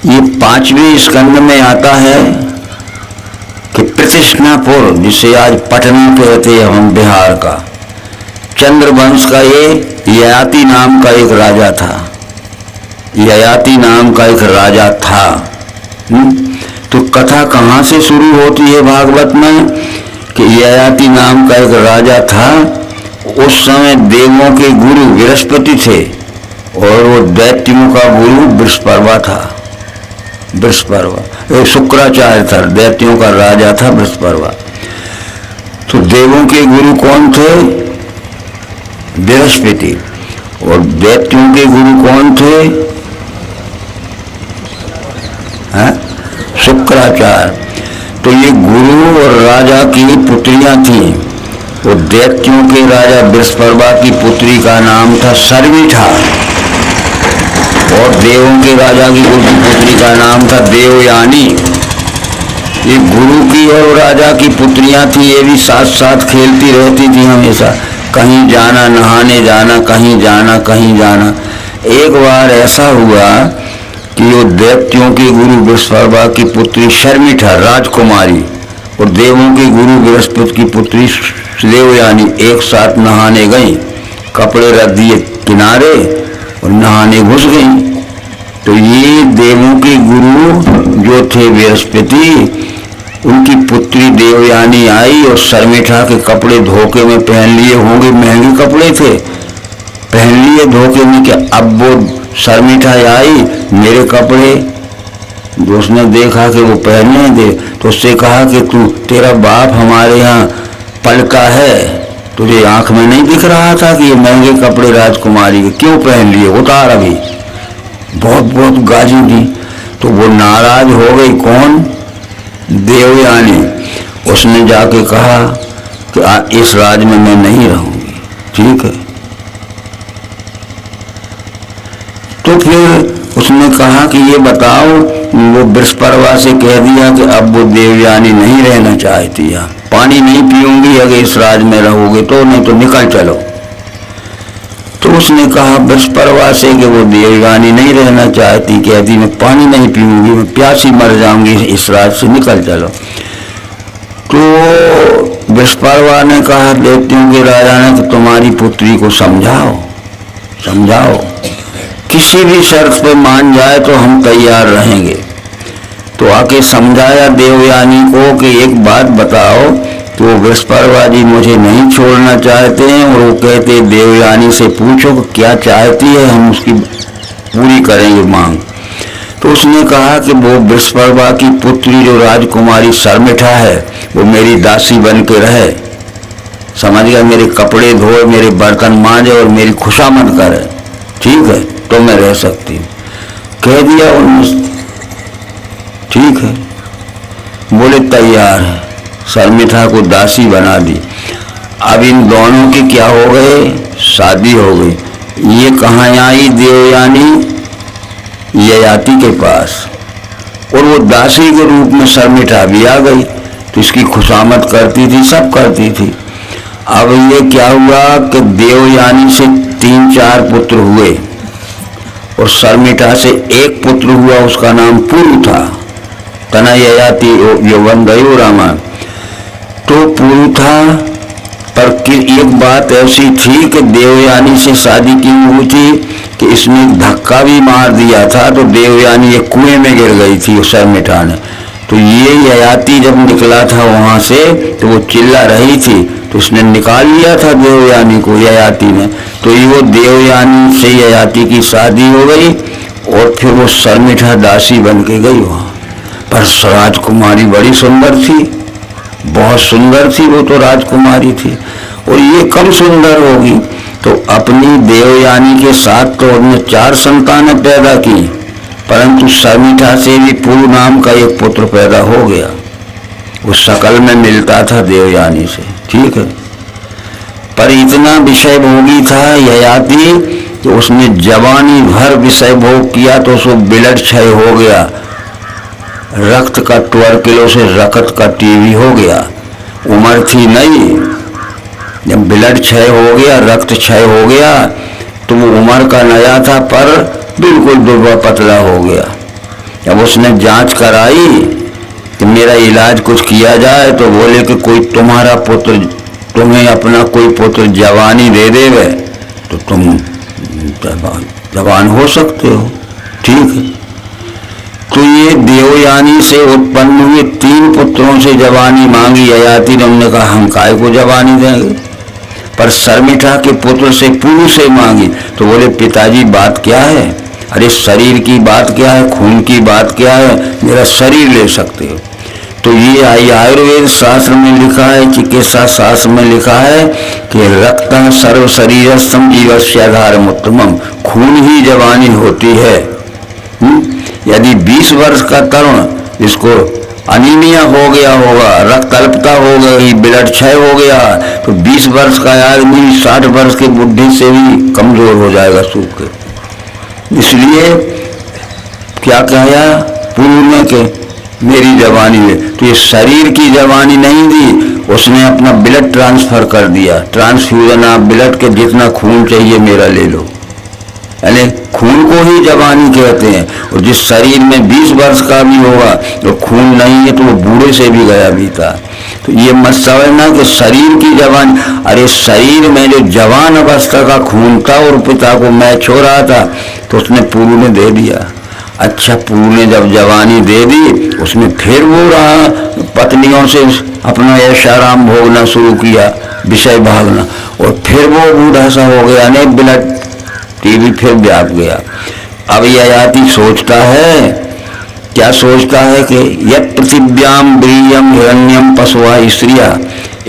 ये 5वें स्कंद में आता है कि प्रतिष्ठापुर, जिसे आज पटना कहते हैं हम, बिहार का, चंद्रवंश का ये ययाति नाम का एक राजा था। ययाति नाम का एक राजा था। तो कथा कहाँ से शुरू होती है भागवत में कि ययाति नाम का एक राजा था। उस समय देवों के गुरु बृहस्पति थे और वो दैत्यों का गुरु बृहस्पति था। बृहस्पति शुक्राचार्य था, दैत्यों का राजा था बृहस्पति। तो देवों के गुरु कौन थे? बृहस्पति। और दैत्यों के गुरु कौन थे? शुक्राचार्य। तो ये गुरु और राजा की पुत्रियां थीं। और दैत्यों के राजा बृहस्पति की पुत्री का नाम था शर्मिष्ठा और देवों के राजा की पुत्री का नाम था देवयानी। ये गुरु की और राजा की पुत्रियां थी। ये भी साथ साथ खेलती रहती थी हमेशा, कहीं जाना, नहाने जाना, कहीं जाना कहीं जाना। एक बार ऐसा हुआ कि वो दैत्यों के गुरु बृहस्पति की पुत्री शर्मिष्ठा राजकुमारी और देवों के गुरु बृहस्पति की पुत्री देवयानी एक साथ नहाने गई। कपड़े रख दिए किनारे और नहाने घुस गई। तो ये देवों के गुरु जो थे बृहस्पति, उनकी पुत्री देवयानी आई और शर्मिष्ठा के कपड़े धोखे में पहन लिए होंगे, महंगे कपड़े थे, पहन लिए धोखे में। क्या अब वो शर्मिष्ठा आई, मेरे कपड़े, उसने देखा कि वो पहनने दे तो उससे कहा कि तू, तेरा बाप हमारे यहाँ पलका है, तुझे आंख में नहीं दिख रहा था कि ये महंगे कपड़े राजकुमारी के क्यों पहन लिए, उतार अभी। बहुत बहुत गाजी दी। तो वो नाराज हो गई। कौन? देवयानी। उसने जाके कहा कि इस राज में मैं नहीं रहूंगी। ठीक है। तो फिर उसने कहा कि ये बताओ, वो बृहस्पति से कह दिया कि अब वो देवयानी नहीं रहना चाहती है, पानी नहीं पीऊंगी अगर इस राज में रहोगे तो, नहीं तो निकल चलो। तो उसने कहा बृहस्पति से कि वो देवयानी नहीं रहना चाहती, कहती मैं पानी नहीं पीऊंगी, मैं प्यासी मर जाऊंगी, इस राज से निकल चलो। तो बृहस्पति ने कहा दैत्यों के राजा ने कि तुम्हारी पुत्री को समझाओ, समझाओ, किसी भी शर्त पे मान जाए तो हम तैयार रहेंगे। तो आके समझाया देवयानी को कि एक बात बताओ, तो बृहस्पति जी मुझे नहीं छोड़ना चाहते हैं और वो कहते देवयानी से पूछो कि क्या चाहती है, हम उसकी पूरी करेंगे मांग। तो उसने कहा कि वो बृहस्पति की पुत्री जो राजकुमारी शर्मिष्ठा है वो मेरी दासी बन के रहे, समझ गया, मेरे कपड़े धोए, मेरे बर्तन मांजे और मेरी खुशामद करे, ठीक है, तो मैं रह सकती हूँ। कह दिया उन्होंने, ठीक है। बोले तैयार है। शर्मिष्ठा को दासी बना दी। अब इन दोनों की क्या हो गए, शादी हो गई। ये कहाँ आई देवयानी? ययाति के पास। और वो दासी के रूप में शर्मिष्ठा भी आ गई। तो इसकी खुशामद करती थी, सब करती थी। अब ये क्या हुआ कि देवयानी से 3-4 पुत्र हुए और शर्मिष्ठा से एक पुत्र हुआ, उसका नाम पुरु था। तना ययाति यौवन गयो रामा। तो पुरु था, पर एक बात ऐसी थी कि देवयानी से शादी की हुई थी कि इसने धक्का भी मार दिया था, तो देवयानी एक कुएं में गिर गई थी शर्मिष्ठा ने। तो ये ययाति जब निकला था वहां से तो वो चिल्ला रही थी, तो उसने निकाल लिया था देवयानी को, ययाति ने। तो ये वो देवयानी से ययाति की शादी हो गई और फिर वो शर्मिष्ठा दासी बन के गई वहाँ। पर राजकुमारी बड़ी सुंदर थी, बहुत सुंदर थी वो तो राजकुमारी थी। और ये कम सुंदर होगी, तो अपनी देवयानी के साथ तो उन्होंने 4 संतानें पैदा की, परंतु शर्मिष्ठा से भी पुरु नाम का एक पुत्र पैदा हो गया। वो शकल में मिलता था देवयानी से, ठीक है। पर इतना विषय भोगी था ययाति कि उसने जवानी भर विषय भोग किया तो उसको ब्लड क्षय हो गया, रक्त का ट्यूबरक्लोसिस से रक्त का टीबी हो गया। उम्र थी नहीं, जब ब्लड क्षय हो गया, रक्त क्षय हो गया, तो वो उम्र का नया था पर बिल्कुल दुबला पतला हो गया। जब उसने जांच कराई कि मेरा इलाज कुछ किया जाए, तो बोले कि कोई तुम्हारा पुत्र, तुम्हें अपना कोई पुत्र जवानी दे देवे तो तुम जवान हो सकते हो। ठीक है, तो ये देवयानी से उत्पन्न हुए 3 पुत्रों से जवानी मांगी ययाति ने। उन्होंने कहा हम काय को जवानी देंगे, पर शर्मिष्ठा के पुत्र से पुरु से मांगी तो बोले पिताजी बात क्या है? अरे शरीर की बात क्या है, खून की बात क्या है, मेरा शरीर ले सकते हो। तो ये आयुर्वेद शास्त्र में लिखा है, चिकित्सा शास्त्र में लिखा है कि रक्तम सर्व शरीरस्थम जीवस्याधारम उत्तमम, खून ही जवानी होती है। यदि 20 वर्ष का तरुण, जिसको अनीमिया हो गया होगा, रक्त अल्पता हो गई, ब्लड क्षय हो गया, तो 20 वर्ष का आदमी 60 वर्ष के बुढ़े से भी कमजोर हो जाएगा सूख के। इसलिए क्या कहा पूर्व में के मेरी जवानी है, तो ये शरीर की जवानी नहीं दी, उसने अपना ब्लड ट्रांसफर कर दिया। ट्रांसफ्यूजन, आप ब्लड के जितना खून चाहिए मेरा ले लो, यानी खून को ही जवानी कहते हैं। और जिस शरीर में 20 वर्ष का भी होगा तो खून नहीं है तो वो बूढ़े से भी गया बीता। तो ये मत समझना कि शरीर की जवानी, अरे शरीर में जो जवान अवस्था का खून था और पिता को मैच हो रहा था तो उसने पूर्व ने दे दिया। अच्छा, पूर्व ने जब जवानी दे दी, उसने फिर वो रहा पत्नियों से अपना ऐशाराम भोगना शुरू किया, विषय भागना, और फिर वो बूढ़ा सा हो गया, अनेक ब्लड टीबी फिर व्याप गया। अब ययाति सोचता है, क्या सोचता है कि यत् पृथिव्याम ब्रीयम हिरण्यम पशुआ स्त्रिया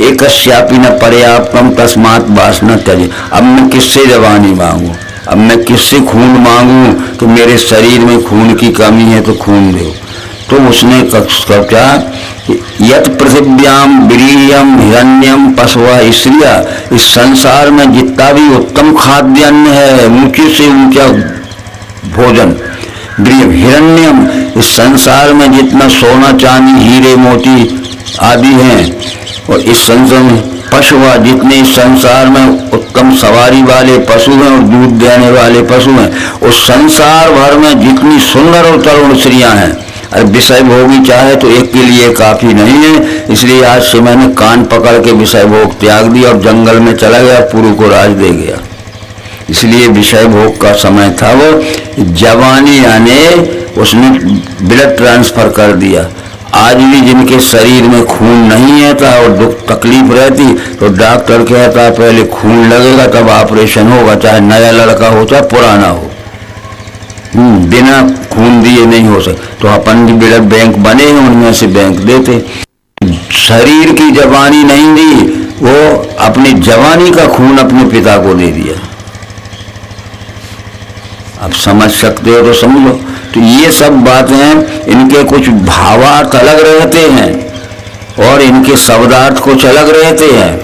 एकस्यापि न पर्याप्तम तस्मात् वासना त्यज। अब मैं किससे जवानी मांगू, अब मैं किससे खून मांगू कि मेरे शरीर में खून की कमी है तो खून दो। तो उसने सोचा यत् पृथिव्याम ब्रीयम हिरण्यम पशुआ स्त्रिया, इस संसार में जितना भी उत्तम खाद्यान्न है, ऊंचे से ऊंचा भोजन, ब्रीयम हिरण्यम, इस संसार में जितना सोना चांदी हीरे मोती आदि हैं, और इस संसार में पशुआ, जितने इस संसार में उत्तम सवारी वाले पशु हैं और दूध देने वाले पशु हैं, उस संसार भर में जितनी सुंदर और तरुण स्त्रियां हैं, अरे विषय भोगी चाहे तो एक के लिए काफी नहीं है। इसलिए आज से मैंने कान पकड़ के विषय भोग त्याग दिया और जंगल में चला गया, पुरु को राज दे गया। इसलिए विषय भोग का समय था वो जवानी आने, उसने ब्लड ट्रांसफर कर दिया। आज भी जिनके शरीर में खून नहीं आता और दुख तकलीफ रहती तो डॉक्टर कहता पहले खून लगेगा तब ऑपरेशन होगा, चाहे नया लड़का हो चाहे पुराना हो, बिना खून दिए नहीं हो सकता। तो अपन ब्लड बैंक बने हैं, उनमें से बैंक देते। शरीर की जवानी नहीं दी, वो अपनी जवानी का खून अपने पिता को दे दिया। अब समझ सकते हो तो समझो। तो ये सब बातें, इनके कुछ भावार्थ अलग रहते हैं और इनके शब्दार्थ कुछ अलग रहते हैं।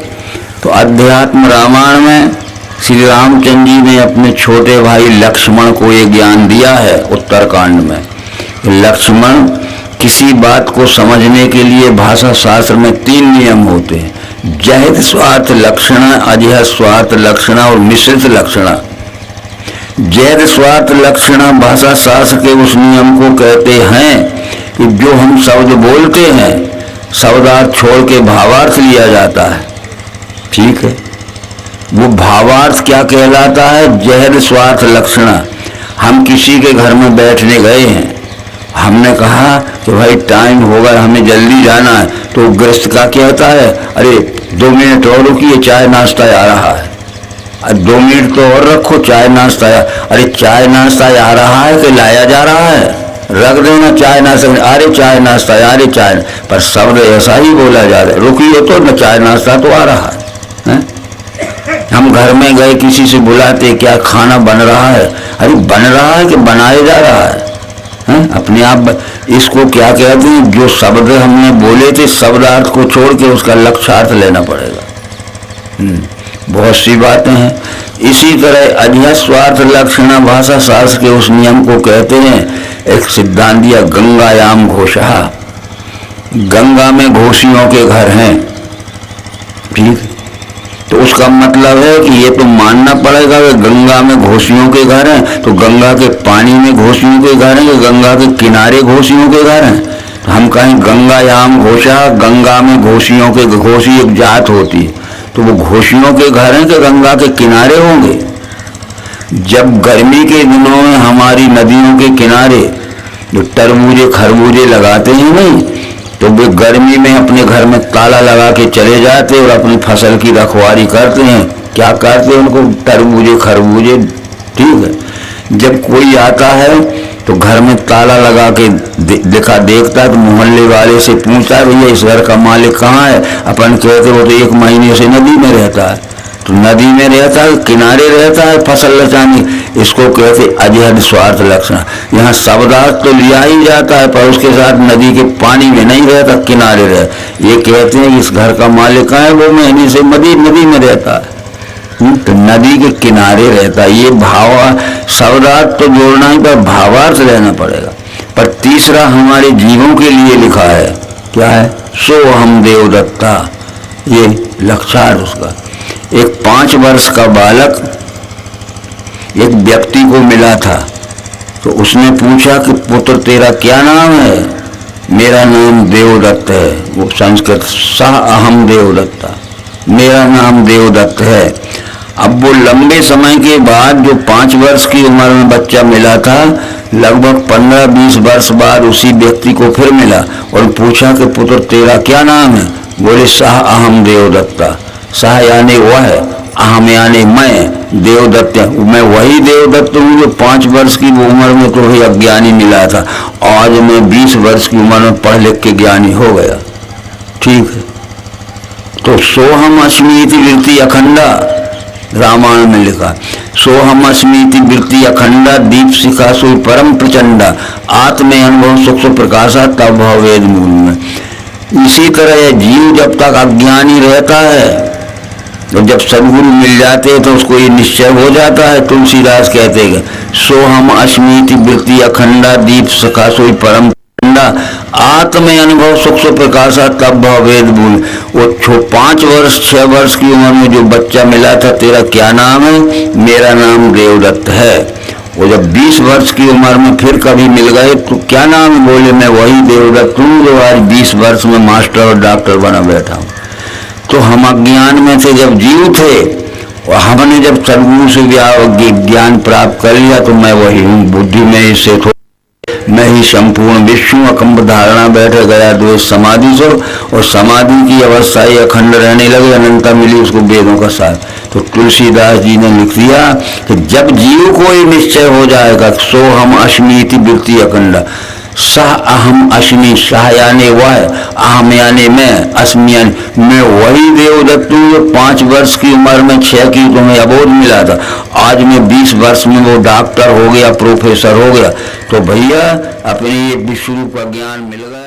तो अध्यात्म रामायण में श्री रामचंद्र जी ने अपने छोटे भाई लक्ष्मण को ये ज्ञान दिया है उत्तरकांड में। लक्ष्मण, किसी बात को समझने के लिए भाषा शास्त्र में 3 नियम होते हैं, जहित स्वार्थ लक्षण, अजह स्वार्थ लक्षण और मिश्रित लक्षण। जैद स्वार्थ लक्षण भाषा शास्त्र के उस नियम को कहते हैं कि जो हम शब्द बोलते हैं, शब्दार्थ छोड़ के भावार्थ लिया जाता है। ठीक है, वो भावार्थ क्या कहलाता है? जहद स्वार्थ लक्षण। हम किसी के घर में बैठने गए हैं, हमने कहा कि भाई टाइम होगा, हमें जल्दी जाना है, तो गृहस्थ का कहता है अरे 2 मिनट और रुकिए, चाय नाश्ता आ रहा है। 2 मिनट तो और रखो, चाय नाश्ता आया। अरे चाय नाश्ता आ रहा है कि लाया जा रहा है? रख देना चाय नाश्ता, अरे चाय नाश्ता, अरे चाय, पर शब्द ऐसा ही बोला जा रहा है, रुकिए तो न, चाय नाश्ता तो आ रहा है। हम घर में गए, किसी से बुलाते क्या खाना बन रहा है? अरे बन रहा है कि बनाया जा रहा है? अपने आप इसको क्या कहते हैं? जो शब्द हमने बोले थे, शब्दार्थ को छोड़ के उसका लक्ष्यार्थ लेना पड़ेगा। बहुत सी बातें हैं। इसी तरह अध्यय स्वार्थ लक्षण भाषा शास्त्र के उस नियम को कहते हैं। एक सिद्धांत दिया, गंगायाम घोषा, गंगा में घोषियों के घर हैं। ठीक, तो उसका मतलब है कि ये तो मानना पड़ेगा कि गंगा में घोषियों के घर हैं, तो गंगा के पानी में घोषियों के घर हैं कि गंगा के किनारे घोषियों के घर हैं। तो हम कहें गंगायाम घोषा, गंगा में घोषियों के, घोषी एक जात होती है, तो वो घोषियों के घर हैं कि गंगा के किनारे होंगे। जब गर्मी के दिनों में हमारी नदियों के किनारे जो तरबूजे खरबूजे लगाते हैं नहीं, तो वे गर्मी में अपने घर में ताला लगा के चले जाते और अपनी फसल की रखवाली करते हैं। क्या करते हैं? उनको तरबूजे खरबूजे, ठीक है। जब कोई आता है तो घर में ताला लगा के देखता है, तो मोहल्ले वाले से पूछता है, भैया इस घर का मालिक कहाँ है? अपन कहते वो तो 1 महीने से नदी में रहता है। तो नदी में रहता है, किनारे रहता है फसल लचाने, इसको कहते अजहद स्वार्थ लक्षण। यहाँ शब्दार्थ तो लिया ही जाता है पर उसके साथ नदी के पानी में नहीं रहता, किनारे रह। ये कहते हैं इस घर का मालिक है, वो महीने से नदी में रहता है, तो नदी के किनारे रहता है। ये भाव शब्दार्थ तो जोड़ना ही पर भावार्थ रहना पड़ेगा। पर तीसरा हमारे जीवों के लिए लिखा है, क्या है? सो हम देवदत्ता, ये लक्षार्थ उसका। एक 5 वर्ष का बालक एक व्यक्ति को मिला था, तो उसने पूछा कि पुत्र तेरा क्या नाम है? मेरा नाम देवदत्त है। वो संस्कृत सह अहम देवदत्ता, मेरा नाम देवदत्त है। अब वो लंबे समय के बाद जो 5 वर्ष की उम्र में बच्चा मिला था, लगभग 15-20 वर्ष बाद उसी व्यक्ति को फिर मिला और पूछा कि पुत्र तेरा क्या नाम है? बोले सह अहम देवदत्ता। सह यानी वह है, अहम यानी मैं, देवदत्त मैं वही देवदत्त हूँ जो 5 वर्ष की उम्र में तो ही अज्ञानी मिला था। आज मैं 20 वर्ष की उम्र में पढ़ लिख के ज्ञानी हो गया, ठीक है। तो सोहम अस्मीति वृत्ति अखंडा, रामायण में लिखा, सोहम अस्मीति वृत्ति अखंडा दीप शिखा सो परम प्रचंडा आत्म अनुभव सुख प्रकाशा तब भाव वेद मूल में। इसी तरह जीव जब तक अज्ञानी रहता है, तो जब सदगुरु मिल जाते हैं तो उसको ये निश्चय हो जाता है। तुलसीदास कहते हैं सोहम अस्मीति वृत्ति अखंडा दीप सखा सोई परम ठंडा आत्म अनुभव सुख प्रकाशा तब भाव वेद भूल। वो 5 वर्ष 6 वर्ष की उम्र में जो बच्चा मिला था, तेरा क्या नाम है? मेरा नाम देवदत्त है। वो जब 20 वर्ष की उम्र में फिर कभी मिल गए तो क्या नाम? बोले मैं वही देवदत्त हूँ जो आज 20 वर्ष में मास्टर और डॉक्टर बना बैठा हूँ। तो हम अज्ञान में थे जब जीव थे, और हमने जब सदगुरु से ज्ञान प्राप्त कर लिया तो मैं वही हूँ। बुद्धि में इससे मैं ही संपूर्ण विश्व अकम्प धारणा बैठ गया द्वेष समाधि से, और समाधि की अवस्था ही अखंड रहने लगे, अनंता मिली उसको वेदों का साथ। तो तुलसीदास जी ने लिख दिया कि जब जीव को ये निश्चय हो जाएगा सो हम अस्मीति वृत्ति अखंडा, सह अहम अस्मि, सह यानी वह, अहम यानी मैं, अस्मि यानी मैं वही देवदत्त हूँ जो 5 वर्ष की उम्र में 6 की तुम्हें अबोध मिला था। आज मैं 20 वर्ष में वो डॉक्टर हो गया, प्रोफेसर हो गया। तो भैया अपने ये विश्व रूप का ज्ञान मिल गया।